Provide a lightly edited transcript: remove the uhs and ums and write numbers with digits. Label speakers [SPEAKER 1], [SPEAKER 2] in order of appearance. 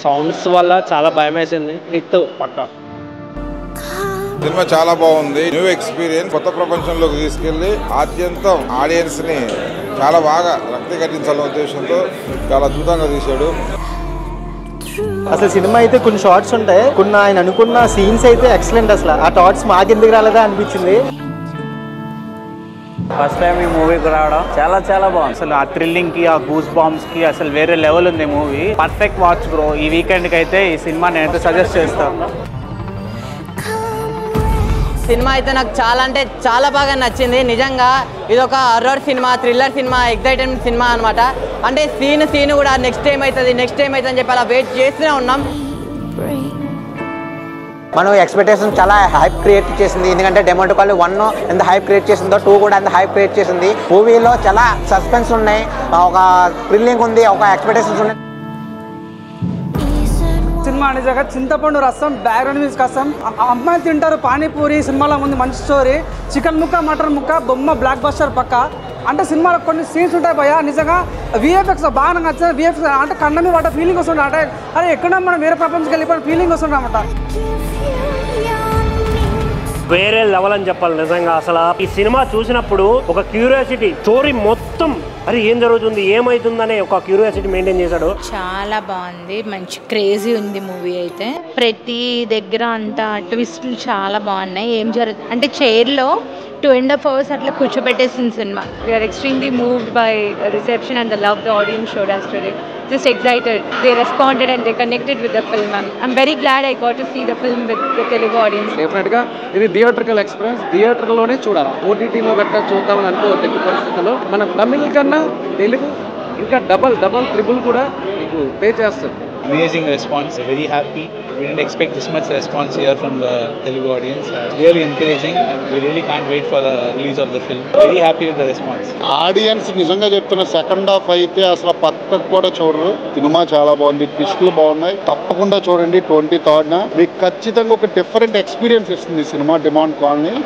[SPEAKER 1] Songs వల్ల చాలా భయం వేసింది. హిట్ పక్కా.
[SPEAKER 2] సినిమా చాలా బాగుంది. న్యూ ఎక్స్పీరియన్స్, కొత్త ప్రపంచంలోకి తీసుకెళ్లి ఆద్యంతం ఆడియన్స్ ని చాలా బాగా రక్తి కట్టించాలనే ఉద్దేశంతో చాలా అద్భుతంగా తీశాడు.
[SPEAKER 3] అసలు సినిమా అయితే కొన్ని షార్ట్స్ ఉంటాయి, కొన్ని ఆయన అనుకున్న సీన్స్ అయితే ఎక్సలెంట్. అసలు ఆ థాట్స్ మాకెందుకు రాలేదా అనిపించింది.
[SPEAKER 4] ఫస్ట్ టైం ఈ మూవీకి రావడం చాలా చాలా బాగుంది. అసలు ఆ థ్రిల్లింగ్ కి, ఆ గూస్ బాంబ్స్ కి అసలు వేరే లెవెల్ ఉంది మూవీ. Perfect watch bro. ఈ వీకెండ్ కి అయితే ఈ సినిమా నేను సజెస్ట్ చేస్తాను.
[SPEAKER 5] సినిమా అయితే నాకు చాలా అంటే చాలా బాగా నచ్చింది. నిజంగా ఇది ఒక horror cinema, thriller cinema, excitement cinema అనమాట. అంటే సీన్ కూడా నెక్స్ట్ టైం అవుతుంది అని చెప్పి అలా వెయిట్ చేస్తూనే ఉన్నాం.
[SPEAKER 6] మనం ఎక్స్పెక్టేషన్ చాలా హైప్ క్రియేట్ చేసింది. ఎందుకంటే డెమోటో కాల్ 1 ఎంత హైప్ క్రియేట్ చేసిందో 2 కూడా ఎంత హైప్ క్రియేట్ చేసింది. మూవీలో చాలా సస్పెన్స్ ఉన్నాయి, ఒక థ్రిల్లింగ్ ఉంది, ఒక ఎక్స్పెక్టేషన్స్ ఉన్నాయి.
[SPEAKER 7] సినిమా నిజంగా చింతపండు రసం, బ్యాక్గ్రౌండ్ మ్యూజిక్ కోసం అమ్మాయిలు తింటారు పానీపూరి సినిమాలో ఉంది. మంచి స్టోరీ, చికెన్ ముక్క, మటన్ ముక్క, బొమ్మ బ్లాక్ బస్టర్ పక్క. అంటే సినిమాలో కొన్ని సీన్స్ ఉంటాయి భయ, నిజంగా విఎఫ్ఎక్స్ బాగా నచ్చింది. విఎఫ్ఎక్స్ అంటే కన్నమి వాట ఫీలింగ్ వస్తుంది. అంటే అరే ఎక్కడ మనం వేరే ప్రపంచంకి వెళ్ళిపోయిన ఫీలింగ్ వస్తుంది అన్నమాట.
[SPEAKER 1] వేరే లెవెల్ అని చెప్పాలి నిజంగా. అసలు ఈ సినిమా చూసినప్పుడు ఒక క్యూరియాసిటీ, స్టోరీ మొత్తం అరే ఏం జరుగుతుంది, ఏమైతుందనే ఒక క్యూరియాసిటీ మెయింటైన్ చేశాడు.
[SPEAKER 8] చాలా బాగుంది, మంచి క్రేజీ ఉంది మూవీ అయితే. ప్రతి దగ్గర అంతా ట్విస్ట్లు చాలా బాగున్నాయి. ఏం జరుగుతుంది అంటే చైర్లో 2.5 hours అట్లా కూర్చోబెట్టేసింది సినిమా. We are extremely moved by reception and the love the audience showed us today. Just excited. They responded and they connected with the film. I'm very glad I got to see the film with the Telugu audience.
[SPEAKER 9] డెఫినెట్గా ఇది theatrical experience, థియేటర్లోనే చూడాలి. ఓటీటీలో గట్రా చూద్దామని అనుకోవద్దు. ఎట్టి పరిస్థితుల్లో మన తమిళ కన్నా తెలుగు ఇంకా డబల్ ట్రిపుల్ కూడా మీకు పే చేస్తుంది.
[SPEAKER 10] Amazing response, very happy. We didn't expect this much response here from the Telugu audience. Really encouraging. We really can't wait for the release of the film. Very happy with the response.
[SPEAKER 11] Audience నిజంగా చెప్తున్న second half అయితే అసలు పక్కకు కూడా చూడరు. Cinema చాలా బాగుంది, ట్విస్టులు బాగున్నాయి. తప్పకుండా చూడండి 23rd. మీకు ఖచ్చితంగా ఒక డిఫరెంట్ ఎక్స్పీరియన్స్ ఇస్తుంది సినిమా డిమాండ్ కాలనీ.